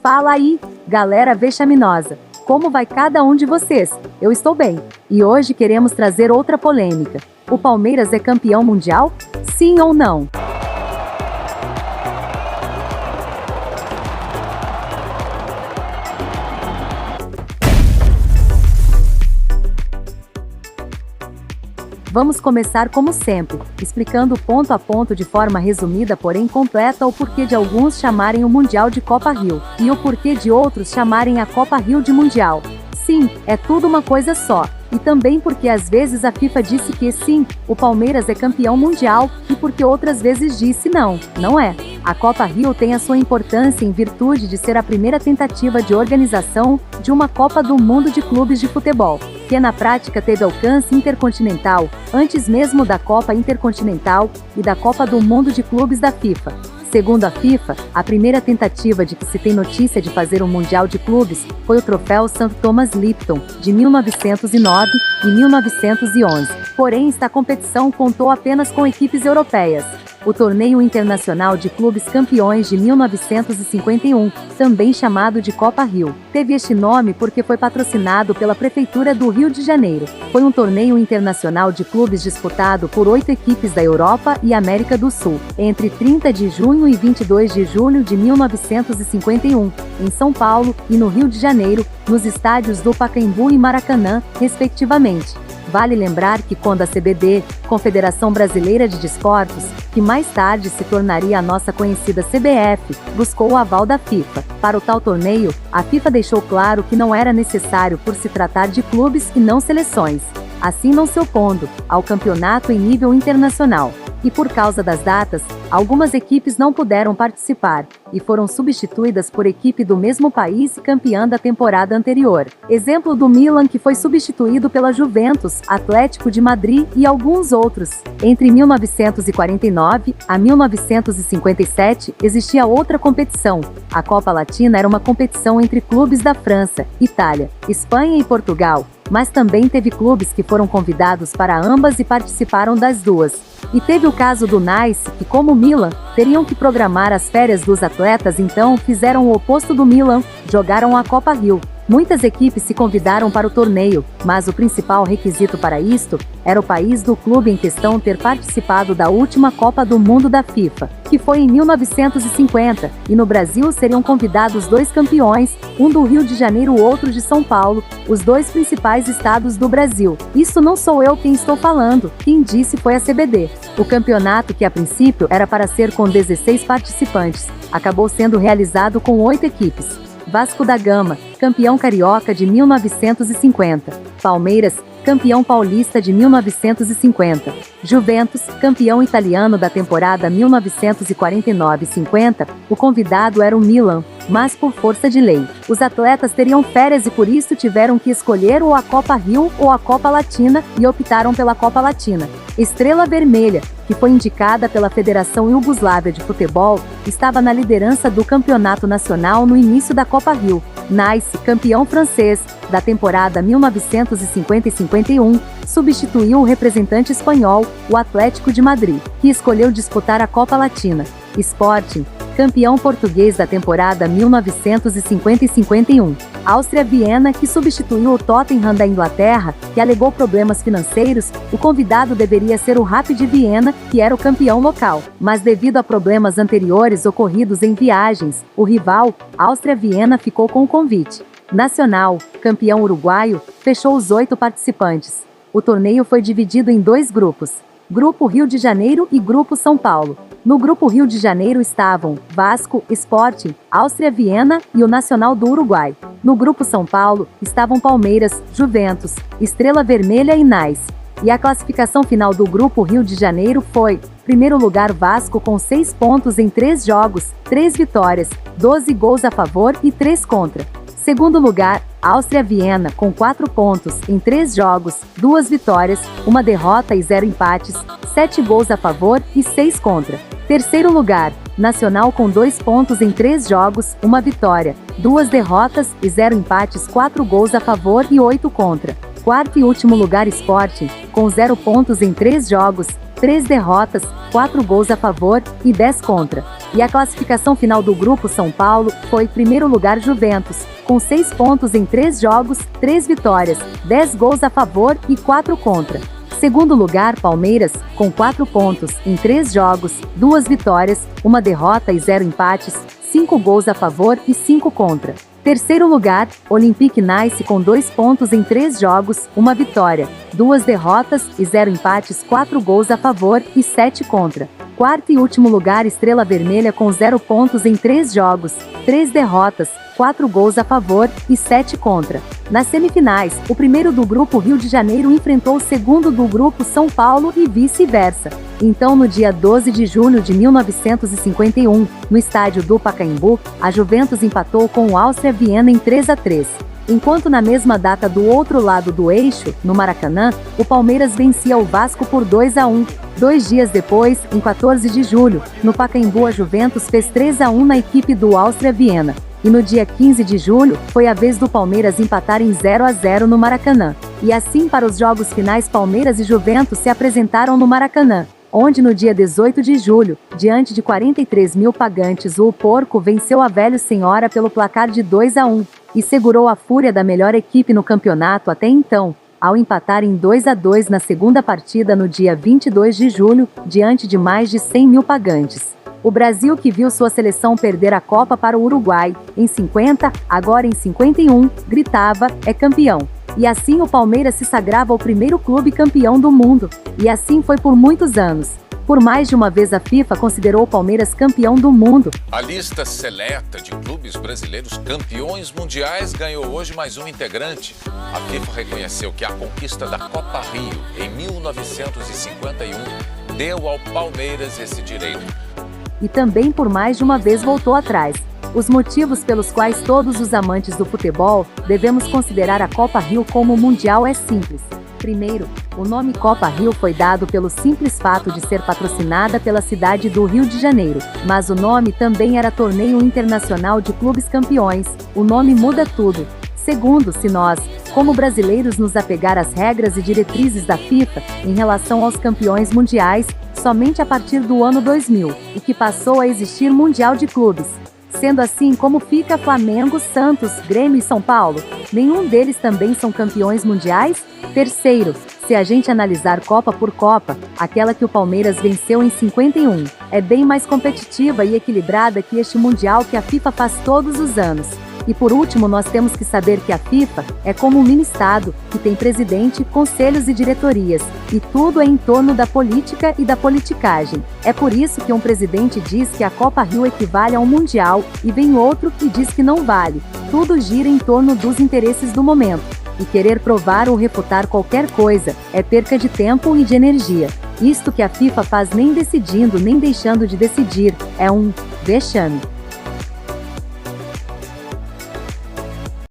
Fala aí, galera vexaminosa! Como vai cada um de vocês? Eu estou bem. E hoje queremos trazer outra polêmica. O Palmeiras é campeão mundial? Sim ou não? Vamos começar como sempre, explicando ponto a ponto de forma resumida porém completa o porquê de alguns chamarem o Mundial de Copa Rio, e o porquê de outros chamarem a Copa Rio de Mundial. Sim, é tudo uma coisa só. E também porque às vezes a FIFA disse que sim, o Palmeiras é campeão mundial, e porque outras vezes disse não, não é. A Copa Rio tem a sua importância em virtude de ser a primeira tentativa de organização de uma Copa do Mundo de clubes de futebol, que na prática teve alcance intercontinental, antes mesmo da Copa Intercontinental e da Copa do Mundo de clubes da FIFA. Segundo a FIFA, a primeira tentativa de que se tem notícia de fazer um Mundial de Clubes foi o Troféu St. Thomas Lipton, de 1909 e 1911. Porém, esta competição contou apenas com equipes europeias. O Torneio Internacional de Clubes Campeões de 1951, também chamado de Copa Rio, teve este nome porque foi patrocinado pela Prefeitura do Rio de Janeiro. Foi um torneio internacional de clubes disputado por 8 equipes da Europa e América do Sul, entre 30 de junho e 22 de julho de 1951, em São Paulo e no Rio de Janeiro, nos estádios do Pacaembu e Maracanã, respectivamente. Vale lembrar que quando a CBD, Confederação Brasileira de Desportos, que mais tarde se tornaria a nossa conhecida CBF, buscou o aval da FIFA para o tal torneio, a FIFA deixou claro que não era necessário por se tratar de clubes e não seleções, assim não se opondo ao campeonato em nível internacional. E por causa das datas, algumas equipes não puderam participar, e foram substituídas por equipe do mesmo país e campeã da temporada anterior. Exemplo do Milan, que foi substituído pela Juventus, Atlético de Madrid e alguns outros. Entre 1949 a 1957, existia outra competição. A Copa Latina era uma competição entre clubes da França, Itália, Espanha e Portugal, mas também teve clubes que foram convidados para ambas e participaram das duas. E teve o caso do Nice, que como o Milan, teriam que programar as férias dos atletas, então fizeram o oposto do Milan, jogaram a Copa Rio. Muitas equipes se convidaram para o torneio, mas o principal requisito para isto era o país do clube em questão ter participado da última Copa do Mundo da FIFA, que foi em 1950, e no Brasil seriam convidados 2 campeões, um do Rio de Janeiro e outro de São Paulo, os 2 principais estados do Brasil. Isso não sou eu quem estou falando, quem disse foi a CBD. O campeonato, que a princípio era para ser com 16 participantes, acabou sendo realizado com 8 equipes. Vasco da Gama, campeão carioca de 1950. Palmeiras, campeão paulista de 1950. Juventus, campeão italiano da temporada 1949-50. O convidado era o Milan, mas por força de lei, os atletas teriam férias e por isso tiveram que escolher ou a Copa Rio ou a Copa Latina e optaram pela Copa Latina. Estrela Vermelha, que foi indicada pela Federação Iugoslávia de Futebol, estava na liderança do campeonato nacional no início da Copa Rio. Nice, campeão francês da temporada 1950 e 51, substituiu o representante espanhol, o Atlético de Madrid, que escolheu disputar a Copa Latina. Sporting, campeão português da temporada 1950 e 51. Áustria Viena, que substituiu o Tottenham da Inglaterra, que alegou problemas financeiros. O convidado deveria ser o Rapid Viena, que era o campeão local, mas devido a problemas anteriores ocorridos em viagens, o rival, Áustria Viena, ficou com o convite. Nacional, campeão uruguaio, fechou os 8 participantes. O torneio foi dividido em 2 grupos: Grupo Rio de Janeiro e Grupo São Paulo. No Grupo Rio de Janeiro estavam Vasco, Sporting, Áustria Viena e o Nacional do Uruguai. No Grupo São Paulo estavam Palmeiras, Juventus, Estrela Vermelha e Nice. E a classificação final do Grupo Rio de Janeiro foi: primeiro lugar Vasco com 6 pontos em 3 jogos, 3 vitórias, 12 gols a favor e 3 contra. Segundo lugar, Áustria Viena com 4 pontos em 3 jogos, 2 vitórias, 1 derrota e 0 empates, 7 gols a favor e 6 contra. Terceiro lugar, Nacional com 2 pontos em 3 jogos, 1 vitória, 2 derrotas e 0 empates, 4 gols a favor e 8 contra. Quarto e último lugar Sporting, com 0 pontos em 3 jogos, 3 derrotas, 4 gols a favor e 10 contra. E a classificação final do grupo São Paulo foi primeiro lugar Juventus, com 6 pontos em 3 jogos, 3 vitórias, 10 gols a favor e 4 contra. Segundo lugar Palmeiras, com 4 pontos em 3 jogos, 2 vitórias, 1 derrota e 0 empates, 5 gols a favor e 5 contra. Terceiro lugar, Olympique Nice com 2 pontos em 3 jogos, 1 vitória, 2 derrotas e 0 empates, 4 gols a favor e 7 contra. Quarto e último lugar Estrela Vermelha com 0 pontos em 3 jogos, 3 derrotas, 4 gols a favor e 7 contra. Nas semifinais, o primeiro do grupo Rio de Janeiro enfrentou o segundo do grupo São Paulo e vice-versa. Então no dia 12 de julho de 1951, no estádio do Pacaembu, a Juventus empatou com o Áustria Viena em 3-3. Enquanto na mesma data do outro lado do eixo, no Maracanã, o Palmeiras vencia o Vasco por 2-1. 2 dias depois, em 14 de julho, no Pacaembu a Juventus fez 3-1 na equipe do Áustria Viena. E no dia 15 de julho, foi a vez do Palmeiras empatar em 0-0 no Maracanã. E assim para os jogos finais Palmeiras e Juventus se apresentaram no Maracanã, onde no dia 18 de julho, diante de 43 mil pagantes, o Porco venceu a Velho Senhora pelo placar de 2-1, e segurou a fúria da melhor equipe no campeonato até então, ao empatar em 2-2 na segunda partida no dia 22 de julho, diante de mais de 100 mil pagantes. O Brasil, que viu sua seleção perder a Copa para o Uruguai, em 50, agora em 51, gritava, é campeão. E assim o Palmeiras se sagrava o primeiro clube campeão do mundo. E assim foi por muitos anos. Por mais de uma vez a FIFA considerou o Palmeiras campeão do mundo. A lista seleta de clubes brasileiros campeões mundiais ganhou hoje mais um integrante. A FIFA reconheceu que a conquista da Copa Rio, em 1951, deu ao Palmeiras esse direito. E também por mais de uma vez voltou atrás. Os motivos pelos quais todos os amantes do futebol devemos considerar a Copa Rio como mundial é simples. Primeiro, o nome Copa Rio foi dado pelo simples fato de ser patrocinada pela cidade do Rio de Janeiro, mas o nome também era Torneio Internacional de Clubes Campeões. O nome muda tudo. Segundo, se nós, como brasileiros, nos apegar às regras e diretrizes da FIFA em relação aos campeões mundiais, somente a partir do ano 2000, e que passou a existir Mundial de Clubes. Sendo assim, como fica Flamengo, Santos, Grêmio e São Paulo? Nenhum deles também são campeões mundiais? Terceiro, se a gente analisar Copa por Copa, aquela que o Palmeiras venceu em 51, é bem mais competitiva e equilibrada que este Mundial que a FIFA faz todos os anos. E por último, nós temos que saber que a FIFA é como um mini-estado, que tem presidente, conselhos e diretorias, e tudo é em torno da política e da politicagem. É por isso que um presidente diz que a Copa Rio equivale a um mundial, e vem outro que diz que não vale. Tudo gira em torno dos interesses do momento. E querer provar ou refutar qualquer coisa é perca de tempo e de energia. Isto que a FIFA faz nem decidindo nem deixando de decidir, é um vexame.